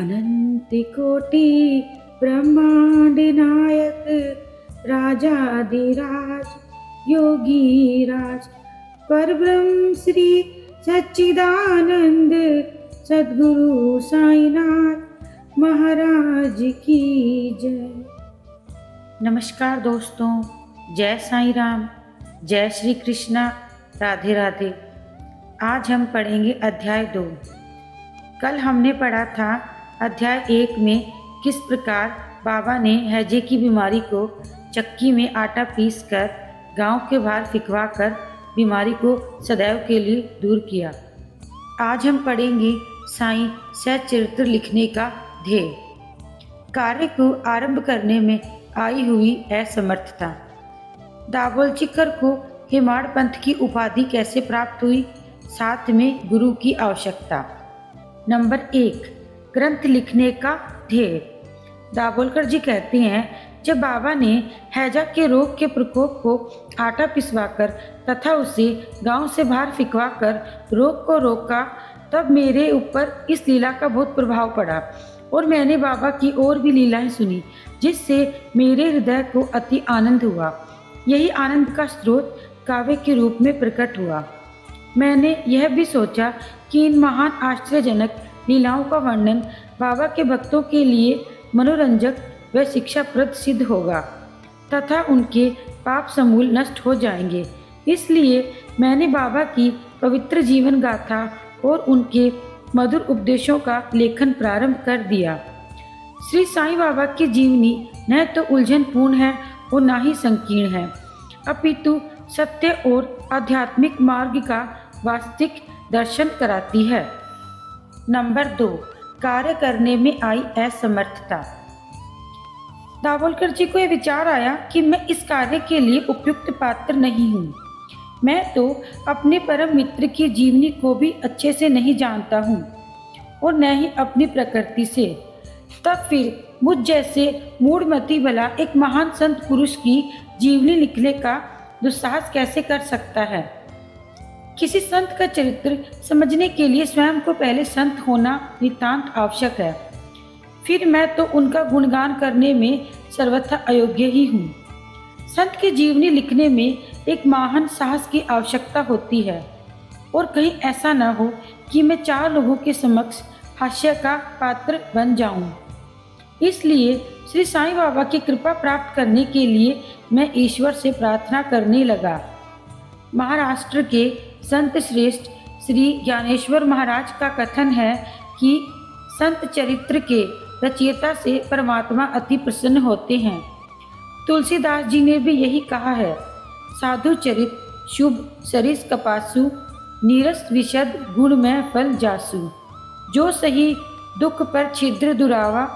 अनंतकोटि ब्रह्मांड नायक राजाधिराज योगी राज परब्रह्म श्री सच्चिदानंद सद्गुरु साईनाथ महाराज की जय। नमस्कार दोस्तों, जय साईं राम, जय श्री कृष्णा, राधे राधे। आज हम पढ़ेंगे अध्याय 2। कल हमने पढ़ा था अध्याय 1 में किस प्रकार बाबा ने हैजे की बीमारी को चक्की में आटा पीस कर गाँव के बाहर फिकवा कर बीमारी को सदैव के लिए दूर किया। आज हम पढ़ेंगे साईं सच्चरित्र लिखने का ध्येय। कार्य को आरंभ करने में आई हुई असमर्थता। दाभोलकर को हेमाड़ पंथ की उपाधि कैसे प्राप्त हुई, साथ में गुरु की आवश्यकता। नंबर 1, ग्रंथ लिखने का ध्येय। दाभोलकर जी कहते हैं, जब बाबा ने हैजा के रोग के प्रकोप को आटा पिसवाकर तथा उसे गांव से बाहर फिकवाकर रोग को रोका, तब मेरे ऊपर इस लीला का बहुत प्रभाव पड़ा और मैंने बाबा की और भी लीलाएं सुनी, जिससे मेरे हृदय को अति आनंद हुआ। यही आनंद का स्रोत काव्य के रूप में प्रकट हुआ। मैंने यह भी सोचा कि इन महान आश्चर्यजनक लीलाओं का वर्णन बाबा के भक्तों के लिए मनोरंजक व शिक्षाप्रद सिद्ध होगा तथा उनके पाप समूल नष्ट हो जाएंगे। इसलिए मैंने बाबा की पवित्र जीवन गाथा और उनके मधुर उपदेशों का लेखन प्रारंभ कर दिया। श्री साईं बाबा की जीवनी न तो उलझनपूर्ण है और न ही संकीर्ण है, अपितु सत्य और आध्यात्मिक मार्ग का वास्तविक दर्शन कराती है। नंबर 2, कार्य करने में आई असमर्थता। दाभोलकर जी को यह विचार आया कि मैं इस कार्य के लिए उपयुक्त पात्र नहीं हूँ। मैं तो अपने परम मित्र की जीवनी को भी अच्छे से नहीं जानता हूँ और न ही अपनी प्रकृति से। तब फिर मुझ जैसे मूढ़मती भला एक महान संत पुरुष की जीवनी लिखने का दुस्साहस कैसे कर सकता है। किसी संत का चरित्र समझने के लिए स्वयं को पहले संत होना नितांत आवश्यक है। फिर मैं तो उनका गुणगान करने में सर्वथा अयोग्य ही हूँ। संत की जीवनी लिखने में एक महान साहस की आवश्यकता होती है और कहीं ऐसा न हो कि मैं 4 लोगों के समक्ष हास्य का पात्र बन जाऊं। इसलिए श्री साईं बाबा की कृपा प्राप्त करने के लिए मैं ईश्वर से प्रार्थना करने लगा। महाराष्ट्र के संत श्रेष्ठ श्री ज्ञानेश्वर महाराज का कथन है कि संत चरित्र के रचयिता से परमात्मा अति प्रसन्न होते हैं। तुलसीदास जी ने भी यही कहा है, साधु चरित शुभ सरिस कपासु नीरस विशद गुण में फल जासु। जो सही दुख पर छिद्र दुरावा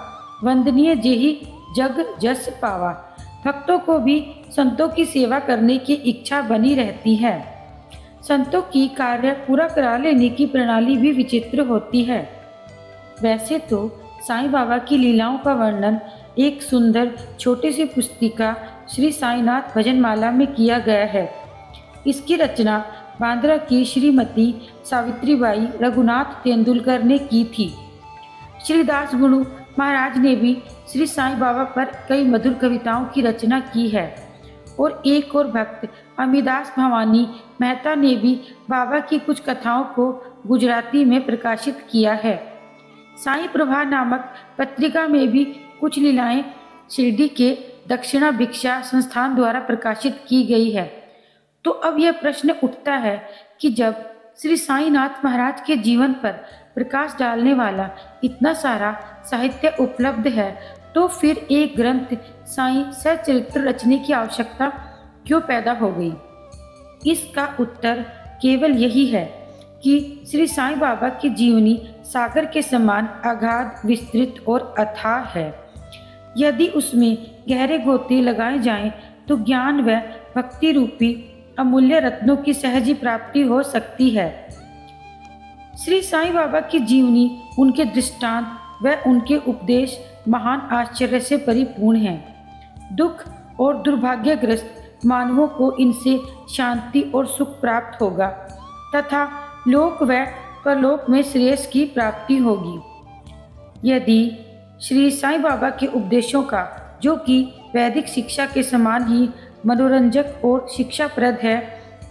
वंदनीय जेहि जग जस पावा। भक्तों को भी संतों की सेवा करने की इच्छा बनी रहती है। संतों की कार्य पूरा करा लेने की प्रणाली भी विचित्र होती है। वैसे तो साईं बाबा की लीलाओं का वर्णन एक सुंदर छोटी सी पुस्तिका श्री साईनाथ भजनमाला में किया गया है। इसकी रचना बांद्रा की श्रीमती सावित्रीबाई रघुनाथ तेंदुलकर ने की थी। श्री दास गुरु महाराज ने भी श्री साईं बाबा पर कई मधुर कविताओं की रचना की है और एक और भक्त अमिदास भवानी मेहता ने भी बाबा की कुछ कथाओं को गुजराती में प्रकाशित किया है। साईं प्रभा नामक पत्रिका में भी कुछ लीलाएं शिरडी के दक्षिणा भिक्षा संस्थान द्वारा प्रकाशित की गई है। तो अब यह प्रश्न उठता है कि जब श्री साईनाथ महाराज के जीवन पर प्रकाश डालने वाला इतना सारा साहित्य उपलब्ध है, तो फिर एक ग्रंथ साईं सच्चरित्र रचने की आवश्यकता क्यों पैदा हो गई। इसका उत्तर केवल यही है कि श्री साईं बाबा की जीवनी सागर के समान अगाध, विस्तृत और अथाह है। यदि उसमें गहरे गोते लगाए जाएं तो ज्ञान व भक्ति रूपी अमूल्य रत्नों की सहज ही प्राप्ति हो सकती है। श्री साईं बाबा की जीवनी, उनके दृष्टांत व उनके उपदेश महान आश्चर्य से परिपूर्ण हैं। दुख और दुर्भाग्यग्रस्त मानवों को इनसे शांति और सुख प्राप्त होगा तथा लोक व परलोक में श्रेयस की प्राप्ति होगी। यदि श्री साईं बाबा के उपदेशों का, जो कि वैदिक शिक्षा के समान ही मनोरंजक और शिक्षाप्रद है,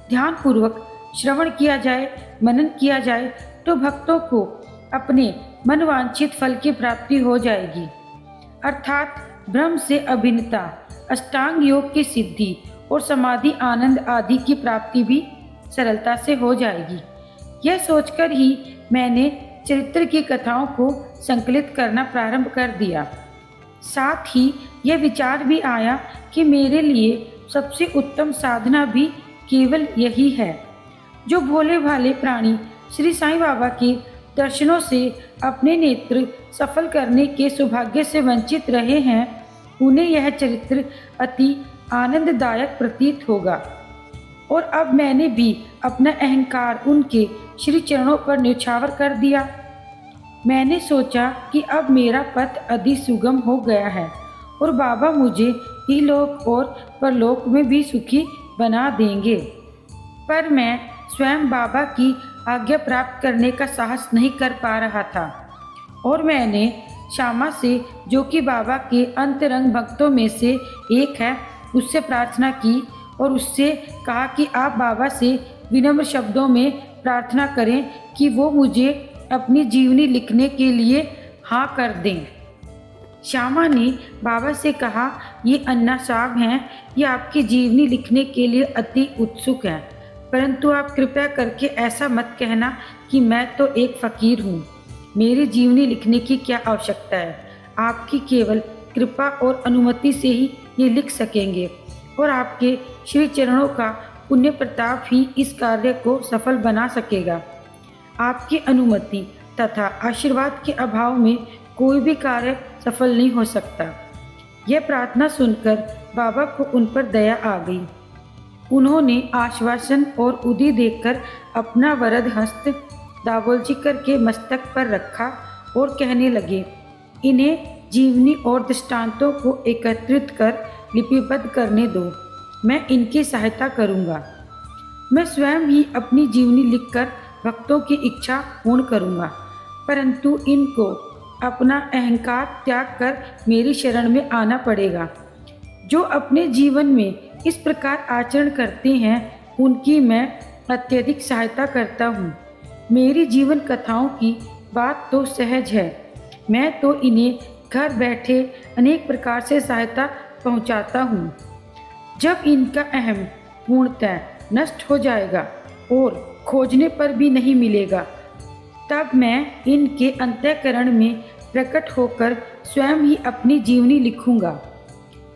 ध्यानपूर्वक श्रवण किया जाए, मनन किया जाए, तो भक्तों को अपने मनवांछित फल की प्राप्ति हो जाएगी, अर्थात ब्रह्म से अभिन्नता, अष्टांग योग की सिद्धि और समाधि आनंद आदि की प्राप्ति भी सरलता से हो जाएगी। यह सोचकर ही मैंने चरित्र की कथाओं को संकलित करना प्रारंभ कर दिया। साथ ही यह विचार भी आया कि मेरे लिए सबसे उत्तम साधना भी केवल यही है। जो भोले भाले प्राणी श्री साईं बाबा के दर्शनों से अपने नेत्र सफल करने के सौभाग्य से वंचित रहे हैं, उन्हें यह चरित्र अति आनंददायक प्रतीत होगा। और अब मैंने भी अपना अहंकार उनके श्री चरणों पर न्यौछावर कर दिया। मैंने सोचा कि अब मेरा पथ अधिक सुगम हो गया है और बाबा मुझे इहलोक और परलोक में भी सुखी बना देंगे। पर मैं स्वयं बाबा की आज्ञा प्राप्त करने का साहस नहीं कर पा रहा था और मैंने श्यामा से, जो कि बाबा के अंतरंग भक्तों में से एक है, उससे प्रार्थना की और उससे कहा कि आप बाबा से विनम्र शब्दों में प्रार्थना करें कि वो मुझे अपनी जीवनी लिखने के लिए हाँ कर दें। श्यामा ने बाबा से कहा, ये अन्ना साहब हैं, ये आपकी जीवनी लिखने के लिए अति उत्सुक हैं, परंतु आप कृपया करके ऐसा मत कहना कि मैं तो एक फ़कीर हूँ, मेरी जीवनी लिखने की क्या आवश्यकता है। आपकी केवल कृपा और अनुमति से ही ये लिख सकेंगे और आपके श्री चरणों का पुण्य प्रताप ही इस कार्य को सफल बना सकेगा। आपकी अनुमति तथा आशीर्वाद के अभाव में कोई भी कार्य सफल नहीं हो सकता। यह प्रार्थना सुनकर बाबा को उन पर दया आ गई। उन्होंने आश्वासन और उदी देकर अपना वरद हस्त दाभोलजीकर के मस्तक पर रखा और कहने लगे, इन्हें जीवनी और दृष्टांतों को एकत्रित कर लिपिबद्ध करने दो, मैं इनकी सहायता करूँगा। मैं स्वयं ही अपनी जीवनी लिखकर भक्तों की इच्छा पूर्ण करूँगा, परंतु इनको अपना अहंकार त्याग कर मेरी शरण में आना पड़ेगा। जो अपने जीवन में इस प्रकार आचरण करते हैं, उनकी मैं अत्यधिक सहायता करता हूँ। मेरी जीवन कथाओं की बात तो सहज है, मैं तो इन्हें घर बैठे अनेक प्रकार से सहायता पहुँचाता हूँ। जब इनका अहम पूर्णतः नष्ट हो जाएगा और खोजने पर भी नहीं मिलेगा, तब मैं इनके अंतःकरण में प्रकट होकर स्वयं ही अपनी जीवनी लिखूंगा।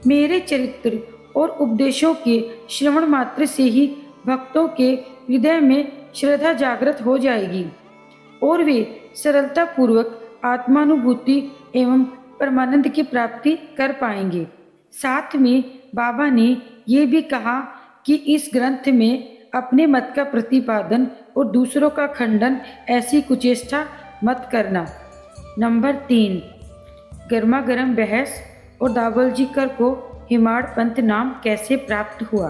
मेरे चरित्र और उपदेशों के श्रवण मात्र से ही भक्तों के हृदय में श्रद्धा जागृत हो जाएगी और वे सरलतापूर्वक आत्मानुभूति एवं परमानंद की प्राप्ति कर पाएंगे। साथ में बाबा ने ये भी कहा कि इस ग्रंथ में अपने मत का प्रतिपादन और दूसरों का खंडन ऐसी कुचेष्टा मत करना। नंबर 3, गर्मा गर्म बहस और दाभोलजीकर को हिमाड़ पंथ नाम कैसे प्राप्त हुआ।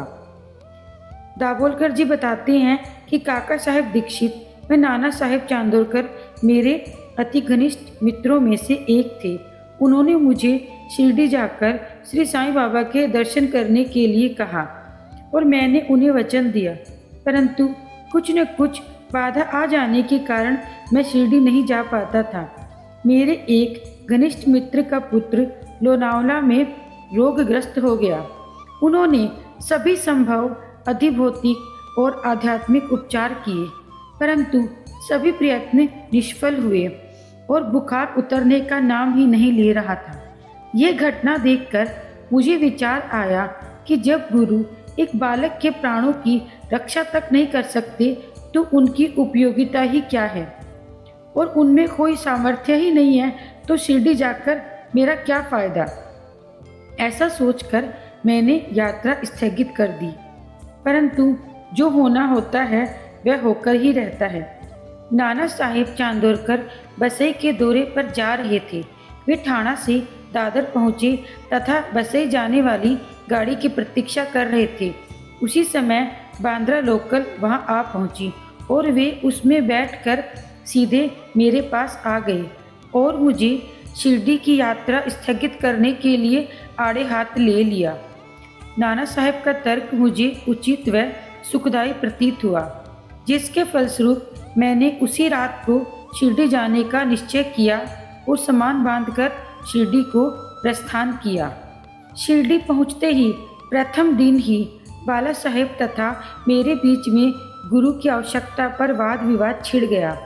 दाभोलकर जी बताते हैं कि काका साहेब दीक्षित व नाना साहेब चांदोरकर मेरे अति घनिष्ठ मित्रों में से एक थे। उन्होंने मुझे शिरडी जाकर श्री साईं बाबा के दर्शन करने के लिए कहा और मैंने उन्हें वचन दिया, परंतु कुछ न कुछ बाधा आ जाने के कारण मैं शिरडी नहीं जा पाता था। मेरे एक घनिष्ठ मित्र का पुत्र लोनावला में रोगग्रस्त हो गया। उन्होंने सभी संभव अधिभौतिक और आध्यात्मिक उपचार किए, परंतु सभी प्रयत्न निष्फल हुए और बुखार उतरने का नाम ही नहीं ले रहा था। ये घटना देखकर मुझे विचार आया कि जब गुरु एक बालक के प्राणों की रक्षा तक नहीं कर सकते तो उनकी उपयोगिता ही क्या है, और उनमें कोई सामर्थ्य ही नहीं है तो शिरडी जाकर मेरा क्या फ़ायदा। ऐसा सोचकर मैंने यात्रा स्थगित कर दी, परंतु जो होना होता है वह होकर ही रहता है। नाना साहेब चांदोरकर बसई के दौरे पर जा रहे थे। वे ठाणा से दादर पहुँचे तथा बसई जाने वाली गाड़ी की प्रतीक्षा कर रहे थे। उसी समय बांद्रा लोकल वहां आ पहुंची और वे उसमें बैठकर सीधे मेरे पास आ गए और मुझे शिरडी की यात्रा स्थगित करने के लिए आड़े हाथ ले लिया। नाना साहब का तर्क मुझे उचित व सुखदायी प्रतीत हुआ, जिसके फलस्वरूप मैंने उसी रात को शिरडी जाने का निश्चय किया और सामान बांधकर शिरडी को प्रस्थान किया। शिरडी पहुंचते ही प्रथम दिन ही बाला साहेब तथा मेरे बीच में गुरु की आवश्यकता पर वाद विवाद छिड़ गया।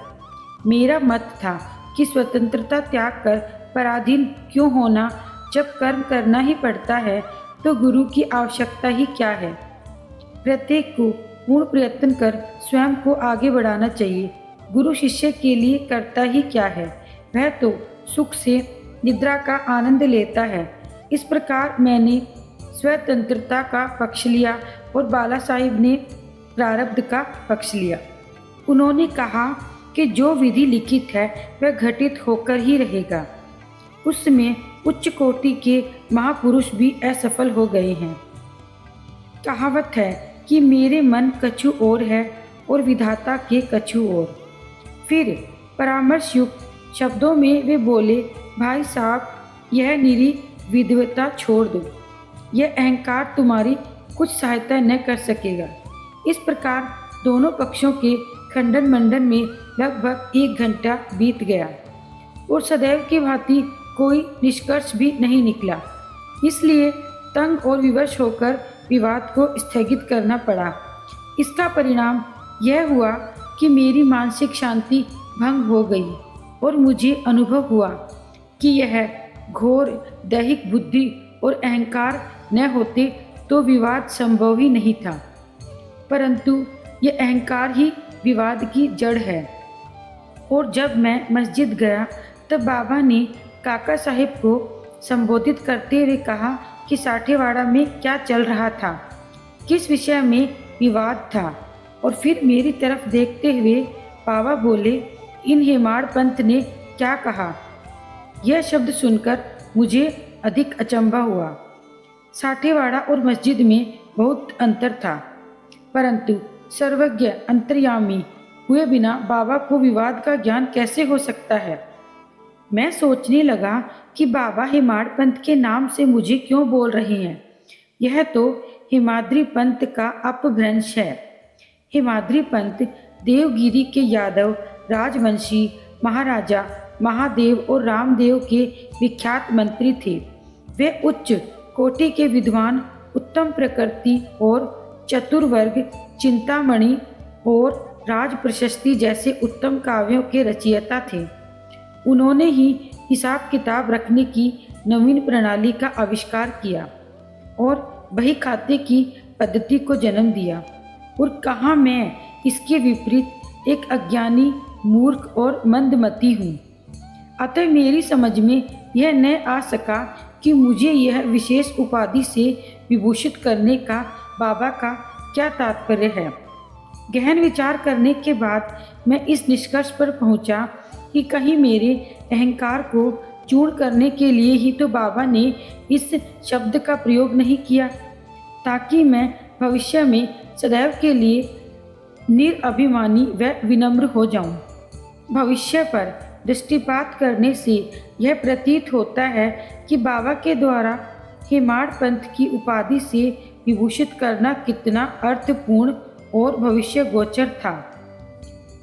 मेरा मत था कि स्वतंत्रता त्याग कर पराधीन क्यों होना, जब कर्म करना ही पड़ता है तो गुरु की आवश्यकता ही क्या है। प्रत्येक को पूर्ण प्रयत्न कर स्वयं को आगे बढ़ाना चाहिए। गुरु शिष्य के लिए करता ही क्या है, वह तो सुख से निद्रा का आनंद लेता है। इस प्रकार मैंने स्वतंत्रता का पक्ष लिया और बाला साहिब ने प्रारब्ध का पक्ष लिया। उन्होंने कहा कि जो विधि लिखित है वह घटित होकर ही रहेगा। उसमें उच्च कोटि के महापुरुष भी असफल हो गए हैं। कहावत है कि मेरे मन कछु और है और विधाता के कछु और। फिर परामर्श युक्त शब्दों में वे बोले, भाई साहब, यह निरी विद्वता छोड़ दो, यह अहंकार तुम्हारी कुछ सहायता न कर सकेगा। इस प्रकार दोनों पक्षों के खंडन मंडन में लगभग 1 घंटा बीत गया और सदैव की भांति कोई निष्कर्ष भी नहीं निकला। इसलिए तंग और विवश होकर विवाद को स्थगित करना पड़ा। इसका परिणाम यह हुआ कि मेरी मानसिक शांति भंग हो गई और मुझे अनुभव हुआ कि यह घोर दैहिक बुद्धि और अहंकार न होते तो विवाद संभव ही नहीं था, परंतु यह अहंकार ही विवाद की जड़ है। और जब मैं मस्जिद गया तब बाबा ने काका साहिब को संबोधित करते हुए कहा कि साठेवाड़ा में क्या चल रहा था, किस विषय में विवाद था। और फिर मेरी तरफ देखते हुए बाबा बोले, इन हेमाड़ पंथ ने क्या कहा। यह शब्द सुनकर मुझे अधिक अचंभा हुआ। साठेवाड़ा और मस्जिद में बहुत अंतर था, परंतु सर्वज्ञ अंतर्यामी हुए बिना बाबा को विवाद का ज्ञान कैसे हो सकता है। मैं सोचने लगा कि बाबा हेमाड़ पंथ के नाम से मुझे क्यों बोल रहे हैं। यह तो हेमाद्री पंथ का अपभ्रंश है। हेमाद्री पंथ देवगिरी के यादव राजवंशी महाराजा महादेव और रामदेव के विख्यात मंत्री थे। वे उच्च कोटि के विद्वान, उत्तम प्रकृति और चतुर्वर्ग, चिंतामणि और राज प्रशस्ति जैसे उत्तम काव्यों के रचयिता थे। उन्होंने ही हिसाब किताब रखने की नवीन प्रणाली का आविष्कार किया और बही खाते की पद्धति को जन्म दिया। और कहाँ मैं इसके विपरीत एक अज्ञानी, मूर्ख और मंदमती हूँ। अतः मेरी समझ में यह न आ सका कि मुझे यह विशेष उपाधि से विभूषित करने का बाबा का क्या तात्पर्य है। गहन विचार करने के बाद मैं इस निष्कर्ष पर पहुंचा कि कहीं मेरे अहंकार को चूर्ण करने के लिए ही तो बाबा ने इस शब्द का प्रयोग नहीं किया, ताकि मैं भविष्य में सदैव के लिए निरअभिमानी व विनम्र हो जाऊं। भविष्य पर दृष्टिपात करने से यह प्रतीत होता है कि बाबा के द्वारा हेमाड़ पंथ की उपाधि से विभूषित करना कितना अर्थपूर्ण और भविष्य गोचर था।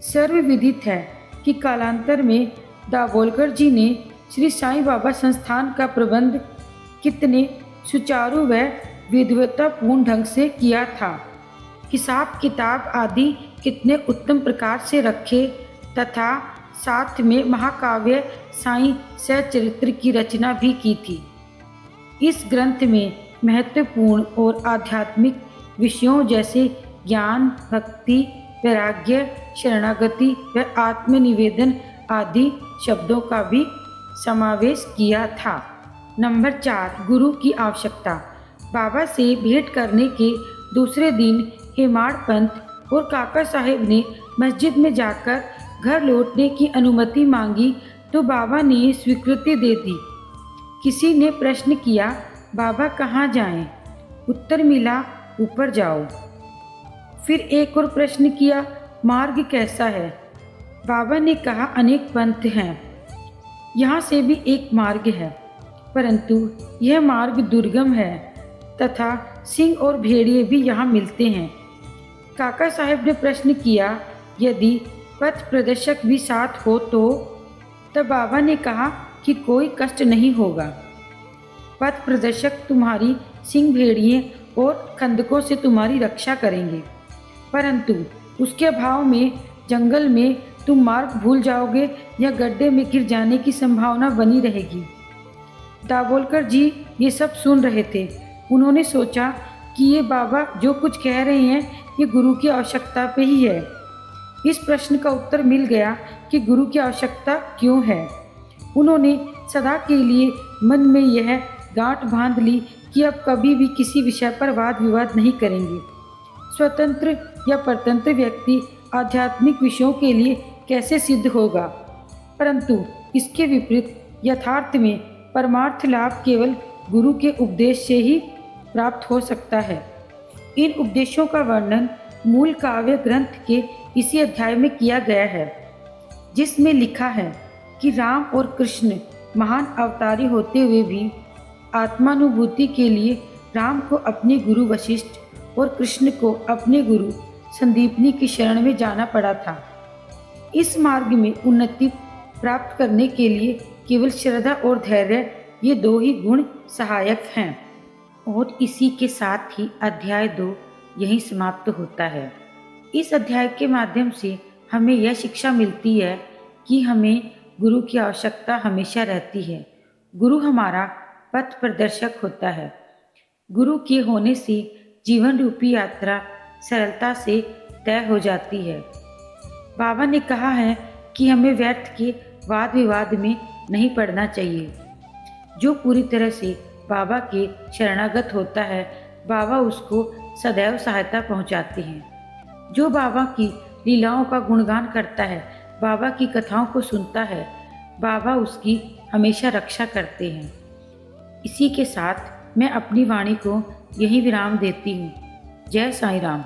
सर्वविदित है कि कालांतर में दाभोलकर जी ने श्री साईं बाबा संस्थान का प्रबंध कितने सुचारू व विद्वतापूर्ण ढंग से किया था। हिसाब किताब आदि कितने उत्तम प्रकार से रखे तथा साथ में महाकाव्य साईं सचरित्र की रचना भी की थी। इस ग्रंथ में महत्वपूर्ण और आध्यात्मिक विषयों जैसे ज्ञान, भक्ति, वैराग्य, शरणागति व आत्मनिवेदन आदि शब्दों का भी समावेश किया था। नंबर 4, गुरु की आवश्यकता। बाबा से भेंट करने के दूसरे दिन हेमाड़ पंथ और काका साहेब ने मस्जिद में जाकर घर लौटने की अनुमति मांगी तो बाबा ने स्वीकृति दे दी। किसी ने प्रश्न किया, बाबा कहाँ जाएं? उत्तर मिला, ऊपर जाओ। फिर एक और प्रश्न किया, मार्ग कैसा है? बाबा ने कहा, अनेक पंथ हैं, यहाँ से भी एक मार्ग है, परंतु यह मार्ग दुर्गम है तथा सिंह और भेड़िए भी यहाँ मिलते हैं। काका साहब ने प्रश्न किया, यदि पथ प्रदर्शक भी साथ हो तो? तब बाबा ने कहा कि कोई कष्ट नहीं होगा। पथ प्रदर्शक तुम्हारी सिंह भेड़िए और खंदकों से तुम्हारी रक्षा करेंगे, परंतु उसके अभाव में जंगल में तुम मार्ग भूल जाओगे या गड्ढे में गिर जाने की संभावना बनी रहेगी। दाभोलकर जी ये सब सुन रहे थे। उन्होंने सोचा कि ये बाबा जो कुछ कह रहे हैं ये गुरु की आवश्यकता पे ही है। इस प्रश्न का उत्तर मिल गया कि गुरु की आवश्यकता क्यों है। उन्होंने सदा के लिए मन में यह गांठ बांध ली कि अब कभी भी किसी विषय पर वाद विवाद नहीं करेंगे। स्वतंत्र या परतंत्र व्यक्ति आध्यात्मिक विषयों के लिए कैसे सिद्ध होगा, परंतु इसके विपरीत यथार्थ में परमार्थ लाभ केवल गुरु के उपदेश से ही प्राप्त हो सकता है। इन उपदेशों का वर्णन मूल काव्य ग्रंथ के इसी अध्याय में किया गया है, जिसमें लिखा है कि राम और कृष्ण महान अवतारी होते हुए भी आत्मानुभूति के लिए राम को अपने गुरु वशिष्ठ और कृष्ण को अपने गुरु संदीपनी की शरण में जाना पड़ा था। इस मार्ग में उन्नति प्राप्त करने के लिए केवल श्रद्धा और धैर्य ये दो ही गुण सहायक हैं। और इसी के साथ ही अध्याय 2 यहीं समाप्त होता है। इस अध्याय के माध्यम से हमें यह शिक्षा मिलती है कि हमें गुरु की आवश्यकता हमेशा रहती है। गुरु हमारा पथ प्रदर्शक होता है। गुरु के होने से जीवन रूपी यात्रा सरलता से तय हो जाती है। बाबा ने कहा है कि हमें व्यर्थ के वाद विवाद में नहीं पड़ना चाहिए। जो पूरी तरह से बाबा के शरणागत होता है, बाबा उसको सदैव सहायता पहुंचाते हैं। जो बाबा की लीलाओं का गुणगान करता है, बाबा की कथाओं को सुनता है, बाबा उसकी हमेशा रक्षा करते हैं। इसी के साथ मैं अपनी वाणी को यहीं विराम देती हूँ। जय साईं राम।